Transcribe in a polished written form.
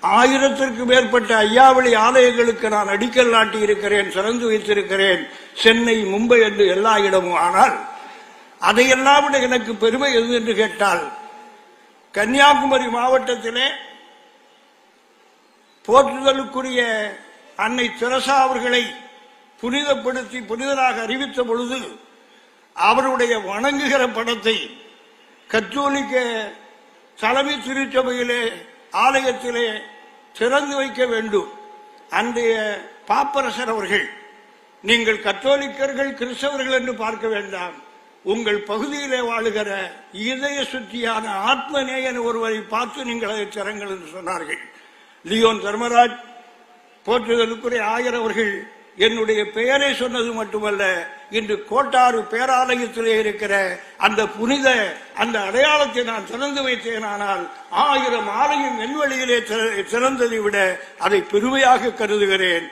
1000த்திற்கு மேற்பட்ட ஐயாவளி ஆலயங்களுக்கு நான் அடிக்கல் நாட்டி இருக்கிறேன், திறந்து வைத்திருக்கிறேன், சென்னை, மும்பை என்று எல்லா இடமும். ஆனால் அதையெல்லாம் விட எனக்கு பெருமை எது என்று கேட்டால், கன்னியாகுமரி மாவட்டத்திலே போற்றுதலுக்குரிய அன்னை தெரசா அவர்களை புனிதப்படுத்தி புனிதராக அறிவித்த பொழுது அவருடைய வணங்குகிற படத்தை கத்தோலிக்க தலைமை திருச்சபையிலே ஆலயத்திலே திறந்து வைக்க வேண்டும். அன்றைய பாப்பரசர் அவர்கள், நீங்கள் கத்தோலிக்கர்கள் கிறிஸ்தவர்கள் என்று பார்க்க வேண்டாம், உங்கள் பகுதியிலே வாழுகிற இதய சுற்றியான ஆத்மநேயன் ஒருவரை பார்த்து நீங்கள் அதை திறங்கள் என்று சொன்னார்கள். லியோன் தர்மராஜ் போற்றுதலுக்குரிய ஆயர் அவர்கள் என்னுடைய பெயரை சொன்னது மட்டுமல்ல, இன்று கோட்டாறு பேராலயத்திலே இருக்கிற அந்த புனித அந்த அடையாளத்தை நான் திறந்து வைத்தேனானால் 1000 ஆலயம் என் வழியிலே திறந்ததை விட அதை பெருமையாக கருதுகிறேன்.